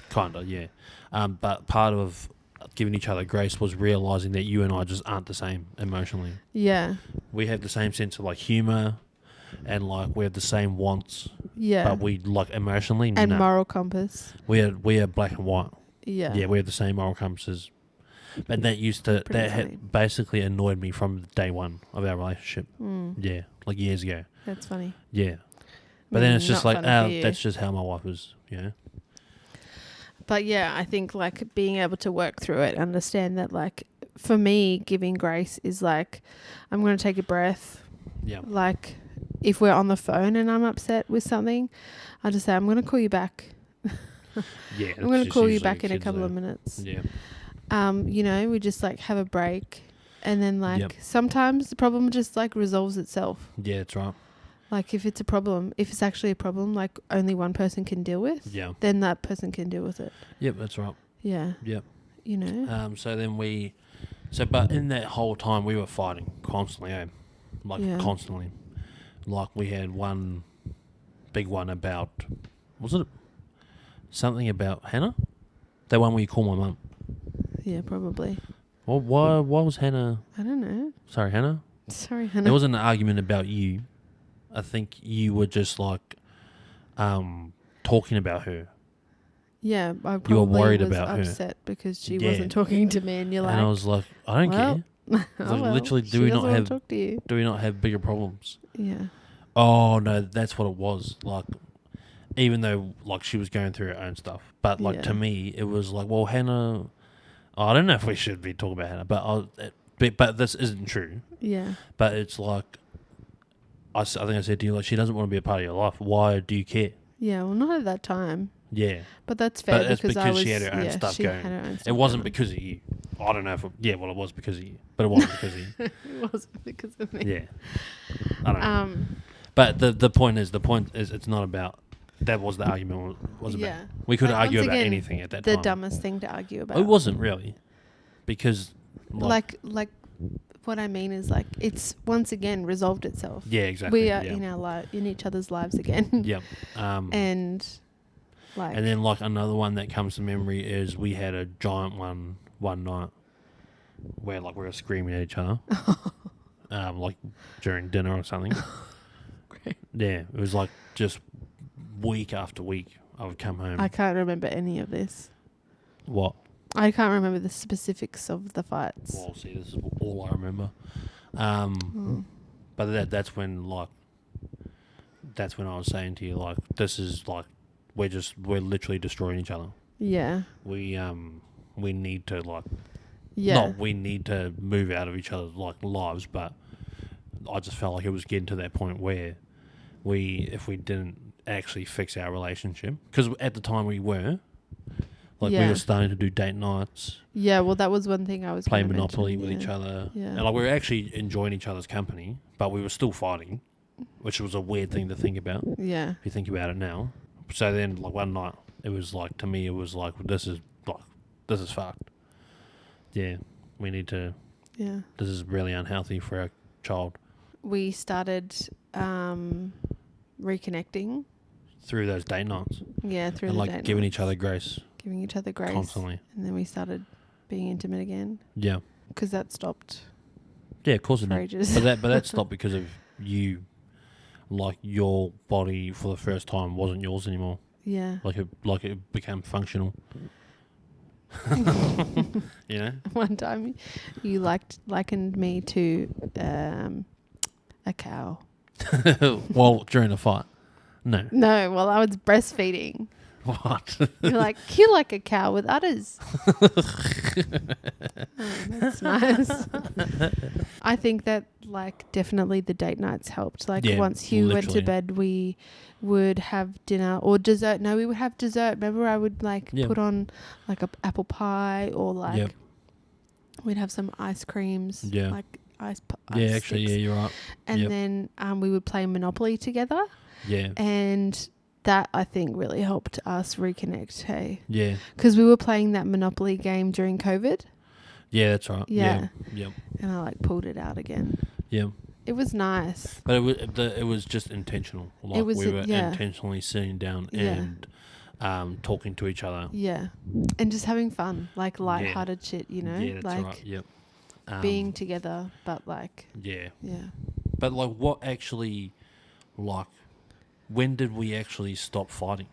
kind of, yeah. But part of giving each other grace was realising that you and I just aren't the same emotionally. Yeah. We have the same sense of like humour and like we have the same wants. Yeah. But we like emotionally. And moral compass. We are black and white. Yeah. Yeah, we have the same moral compasses. But that had basically annoyed me from day one of our relationship. Yeah. Like years ago. That's funny. Yeah. But then it's just not like, fun for you. that's just how my wife is, you know. But yeah, I think like being able to work through it, understand that like for me, giving grace is like, I'm going to take a breath. Yeah. Like if we're on the phone and I'm upset with something, I just say, I'm going to call you back. Yeah. I'm going to call you back in a couple of minutes. Yeah. You know, we just like have a break. And then like Yep. sometimes the problem just like resolves itself. Yeah, that's right. Like if it's a problem, if it's actually a problem like only one person can deal with, Yeah. then that person can deal with it. Yep, that's right. Yeah. Yep. You know? So then but in that whole time we were fighting constantly, constantly. Like we had one big one about, was it something about Hannah? That one where you call my mum. Yeah, probably. Well, why was Hannah? I don't know. Sorry, Hannah. Sorry, Hannah. There wasn't an argument about you. I think you were just like talking about her. Yeah, I probably You were worried was about her. upset because she Yeah. wasn't talking to me, and you're like, And I was like, I don't well, care. well, literally, she doesn't want to talk to you. do we not have bigger problems? Yeah. Oh no, that's what it was. Like, even though like she was going through her own stuff, but like to me, it was like, well, Hannah. I don't know if we should be talking about Hannah, but this isn't true. Yeah. But it's like, I think I said to you, like, she doesn't want to be a part of your life. Why do you care? Yeah, well, not at that time. Yeah. But that's fair But it's because because she had her own stuff going. Had her own stuff It wasn't going. because of you. I don't know if it was because of you, but it wasn't because of you. It wasn't because of me. Yeah. I don't know. But the point is it's not about. That was the argument was about. Yeah. We could Like, argue once about again, anything at that The time. dumbest thing to argue about. It wasn't really, because Like what I mean is like it's once again resolved itself. yeah, exactly. We are yeah. in each other's lives again. Yep. And like. And then like another one that comes to memory is we had a giant one night where like we were screaming at each other, like during dinner or something. Great. Yeah, it was like just week after week I would come home. I can't remember any of this. What? I can't remember the specifics of the fights. Well, see, this is all I remember. But that's when I was saying to you, like, this is like we're literally destroying each other. Yeah. We need to like we need to move out of each other's like lives, but I just felt like it was getting to that point where if we didn't actually fix our relationship, because at the time we were we were starting to do date nights. Yeah, well, that was one thing I was play Monopoly with each other. Yeah. And like we were actually enjoying each other's company, but we were still fighting, which was a weird thing to think about. Yeah. If you think about it now. So then like one night it was like, to me it was like, this is fucked. Yeah. We need to this is really unhealthy for our child. We started reconnecting. Through those date nights. Yeah, through and the like date giving nights. each other grace. Giving each other grace. Constantly. And then we started being intimate again. Yeah. Because that stopped. Yeah, of course it for did. ages. But that stopped because of you, like your body for the first time wasn't yours anymore. Yeah. Like it became functional. You know? One time you likened me to a cow. Well, during a fight. No. No, well, I was breastfeeding. What? You're like a cow with udders. That's nice. I think that like definitely the date nights helped. Like once Hugh went to bed, we would have dinner or dessert. No, we would have dessert. Remember, I would put on like a apple pie or like we'd have some ice creams. Yeah. Like ice yeah, actually, sticks. yeah, you're right. And then we would play Monopoly together. Yeah. And that I think really helped us reconnect. Hey. Yeah. Because we were playing that Monopoly game during COVID. Yeah, that's right. Yeah. Yep. And I pulled it out again. Yeah. It was nice. But it was just intentional. Like we were intentionally sitting down and talking to each other. Yeah. And just having fun, like lighthearted shit, you know? Yeah, that's right. Yep. Being together, but Yeah. Yeah. But what actually, when did we actually stop fighting?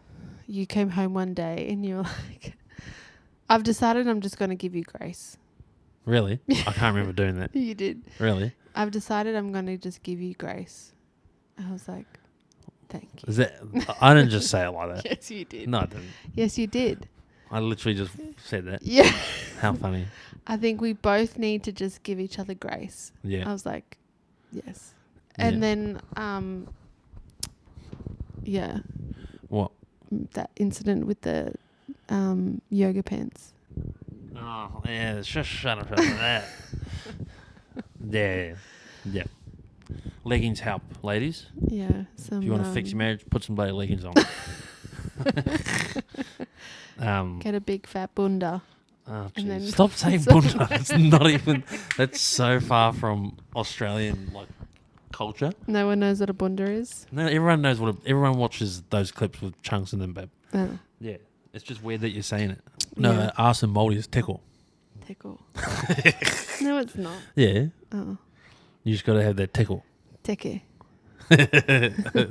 You came home one day and you were like, I've decided I'm just going to give you grace. Really? I can't remember doing that. You did. Really? I've decided I'm going to just give you grace. I was like, Thank you. Is that? I didn't just say it like that. Yes, you did. No, I didn't. Yes, you did. I literally just said that. Yeah. How funny. I think we both need to just give each other grace. Yeah. I was like, yes. And then, yeah. What? That incident with the yoga pants. Oh, yeah. Just shut up about that. Yeah. Yeah. Leggings help, ladies. Yeah. Some, If you want to fix your marriage, put some bloody leggings on. Get a big fat bunda. Oh, And then stop saying bunda. It's not even. That's so far from Australian culture. No one knows what a bunda is. No, everyone knows what. Everyone watches those clips with chunks in them, babe. Oh, Yeah, it's just weird that you're saying it. No, Yeah. arse and mouldy is tickle. tickle. No, it's not. Yeah, Oh, you just got to have that tickle. teke.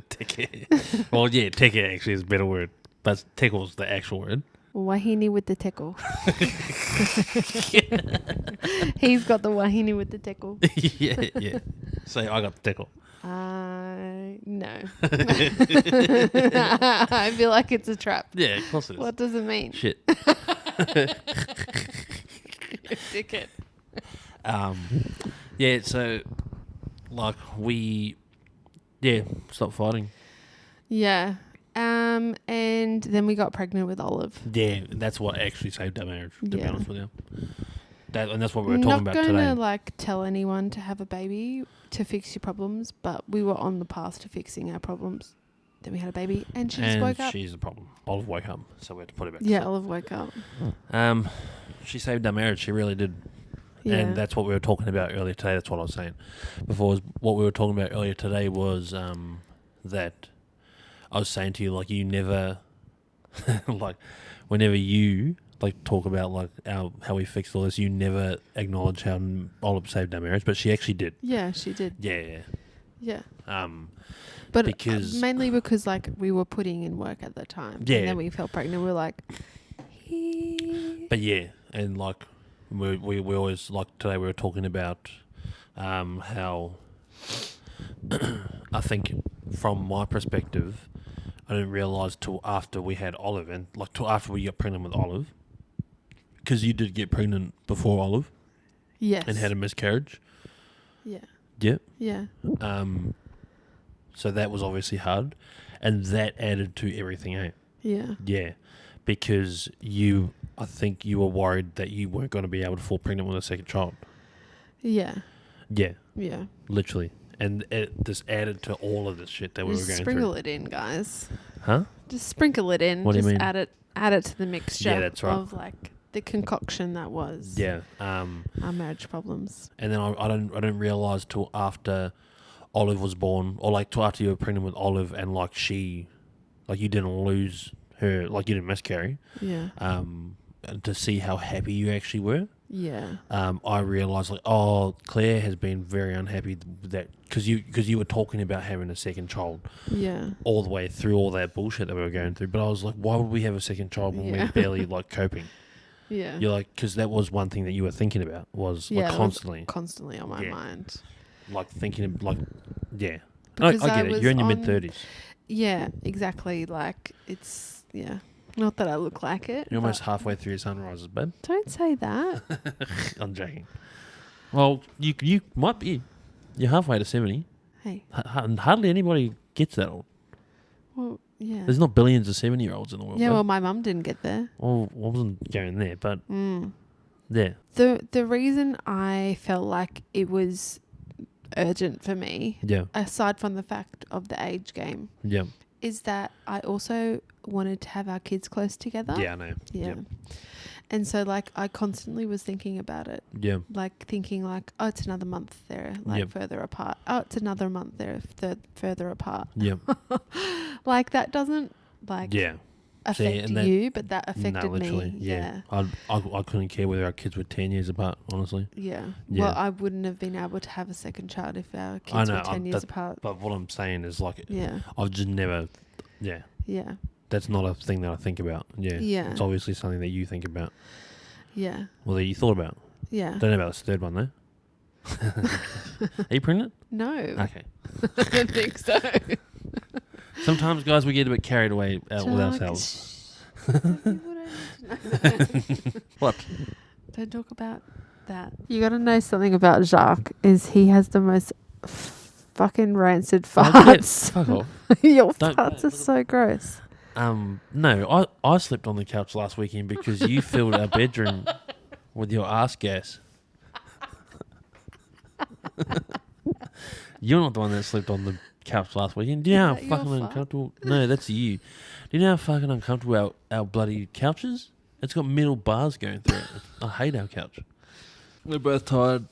Tickle. Well, yeah, tickle actually is a better word, but tickle's the actual word. Wahine with the tickle. He's got the wahine with the tickle. Yeah, yeah. Say, I got the tickle. No. I feel like it's a trap. Yeah, of course it is. What does it mean? Shit. Dickhead. Yeah, so, stop fighting. Yeah. And then we got pregnant with Olive. Yeah, that's what actually saved our marriage, to be Yeah. honest with you. And that's what we were talking about today. I'm not going to tell anyone to have a baby to fix your problems, but we were on the path to fixing our problems. Then we had a baby and she just woke up. She's the problem. Olive woke up, so we had to put her back to Yeah, sleep. Olive woke up. She saved our marriage. She really did. Yeah. And that's what we were talking about earlier today. That's what I was saying. What we were talking about earlier today was that I was saying to you, you never, whenever you talk about how we fixed all this, you never acknowledge how Olive saved our marriage, but she actually did. Yeah, she did. Yeah. Yeah. But mainly because we were putting in work at the time. Yeah. And then we felt pregnant. We were like, But yeah, and we always today we were talking about how I think from my perspective, I didn't realise till after we had Olive and till after we got pregnant with Olive, because you did get pregnant before Olive. yes. And had a miscarriage. Yeah. Yep. Yeah. So that was obviously hard, and that added to everything, eh? Yeah. Yeah, because I think you were worried that you weren't going to be able to fall pregnant with a second child. Yeah. Yeah. Yeah. Literally. And this added to all of this shit that we were Just going sprinkle through. it in, guys. Huh? Just sprinkle it in. What do you mean? Add it to the mixture Yeah, that's right. of the concoction that was Yeah. our marriage problems. And then I didn't realise till after Olive was born, or till after you were pregnant with Olive, and you didn't lose her, you didn't miscarry. Yeah. To see how happy you actually were. Yeah. I realised Claire has been very unhappy that because you were talking about having a second child. Yeah. All the way through all that bullshit that we were going through. But I was like, why would we have a second child when we're barely coping? Yeah. You're because that was one thing that you were thinking about was constantly. Was constantly on my mind. Thinking of yeah. Because I get it. You're in your mid-30s. Yeah, exactly. It's, yeah. Not that I look like it. You're almost halfway through your sunrises, babe. Don't say that. I'm joking. Well, you might be. You're halfway to 70. Hey. Hardly anybody gets that old. Well, yeah. There's not billions of 70-year-olds in the world. Yeah, babe. well, my mum didn't get there. Well, I wasn't going there, but yeah. The reason I felt like it was urgent for me, aside from the fact of the age game, is that I also wanted to have our kids close together. Yeah, I know. Yeah. And so I constantly was thinking about it. Yeah. Thinking oh, it's another month there, further apart. Oh, it's another month there, further apart. Yeah. That doesn't affect you, but that affected me. Yeah. I couldn't care whether our kids were 10 years apart, honestly. Yeah. Well, I wouldn't have been able to have a second child if our kids were 10 years apart. But what I'm saying is yeah. I've just never, yeah. That's not a thing that I think about. Yeah. Yeah. It's obviously something that you think about. Yeah. Well, that you thought about. Yeah. Don't know about this third one, though. Are you pregnant? No. Okay. I don't think so. Sometimes, guys, we get a bit carried away with ourselves. What? Don't talk about that. You got to know something about Jacques is he has the most fucking rancid farts. Fuck off. Your farts are so gross. No, I slept on the couch last weekend because you filled our bedroom with your ass gas. You're not the one that slept on the couch last weekend. Do you know how fucking uncomfortable? No, that's you. Do you know how fucking uncomfortable our bloody couch is? It's got metal bars going through it. I hate our couch. We're both tired.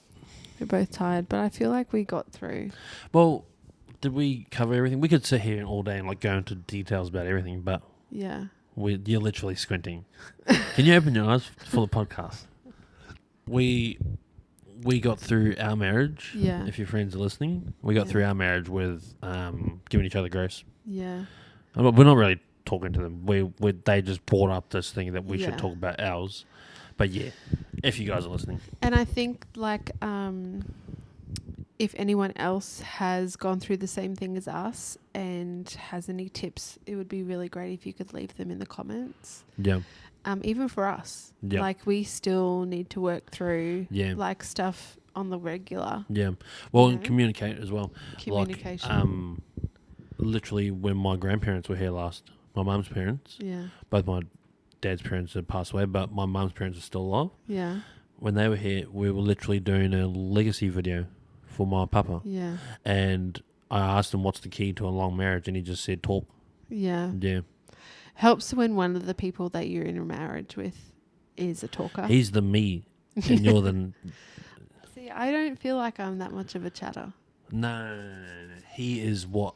But I feel like we got through. Well, did we cover everything? We could sit here all day and like go into details about everything, but yeah, you're literally squinting. Can you open your eyes for the podcast? We got through our marriage. Yeah. If your friends are listening, we got through our marriage with giving each other grace. Yeah. We're not really talking to them. They just brought up this thing that we should talk about ours. But yeah, if you guys are listening. And I think like if anyone else has gone through the same thing as us and has any tips, it would be really great if you could leave them in the comments. Yeah. Even for us. Yeah. Like we still need to work through like stuff on the regular. Yeah. Well, and communicate as well. Communication. Like, literally when my grandparents were here last, my mum's parents. Yeah. Both my dad's parents had passed away, but my mum's parents are still alive. Yeah. When they were here, we were literally doing a legacy video for my papa. Yeah. And I asked him what's the key to a long marriage, and he just said talk. Yeah. Yeah. Helps when one of the people that you're in a marriage with is a talker. He's the me, and you're the... See, I don't feel like I'm that much of a chatter. No. He is what,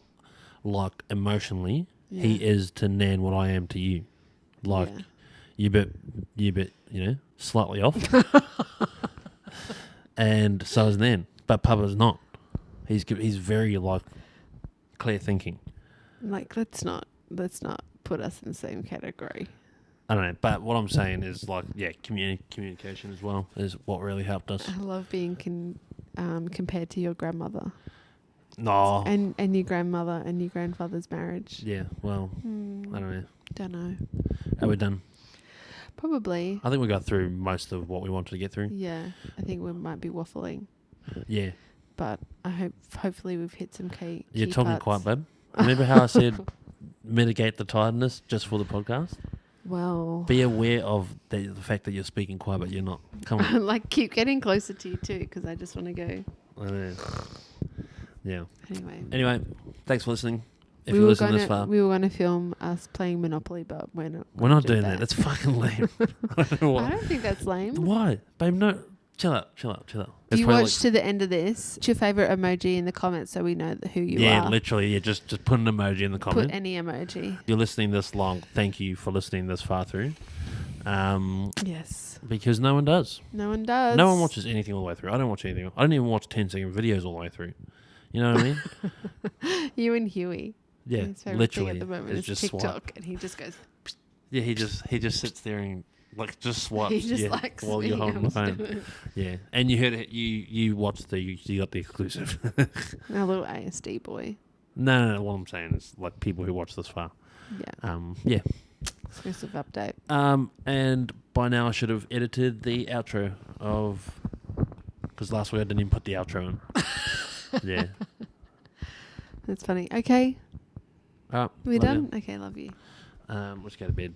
like, emotionally, he is to Nan what I am to you. Like, you bit, slightly off. And so is Nan. But Papa's not. He's very, like, clear thinking. Like, let's not put us in the same category. I don't know, but what I'm saying is, like, communication as well is what really helped us. I love being compared to your grandmother. No. And your grandmother and your grandfather's marriage. Yeah, well, I don't know. Don't know. Are we done? Probably. I think we got through most of what we wanted to get through. Yeah, I think we might be waffling. Yeah. But hopefully we've hit some key You're talking parts. quiet, babe. Remember how I said mitigate the tiredness just for the podcast? Well, be aware of the fact that you're speaking quiet, but you're not. Come on. Like, keep getting closer to you too, because I just want to go. I know. Yeah. Anyway, thanks for listening. If you listen this far, we were going to film us playing Monopoly, but we're not. We're not doing that. That's fucking lame. I don't know why. I don't think that's lame. Why, babe? No, chill out. If you watch to the end of this, what's your favorite emoji in the comments so we know who you are? Yeah, literally. Yeah, just put an emoji in the comment. Put any emoji. You're listening this long. Thank you for listening this far through. Yes. Because no one does. No one does. No one watches anything all the way through. I don't watch anything. I don't even watch 10-second videos all the way through. You know what I mean? You and Huey. Yeah, his favorite literally. thing at the moment is just TikTok, swipe. and he just goes. Yeah, he just sits there and like just swipes. He just likes while you're holding the phone. Yeah, and you heard it. You watched you got the exclusive. A little ASD boy. No. What I'm saying is like people who watch this far. Yeah. Yeah. Exclusive update. And by now I should have edited the outro because last week I didn't even put the outro in. Yeah. That's funny. Okay. All right. We done? Okay, love you. Let's go to bed.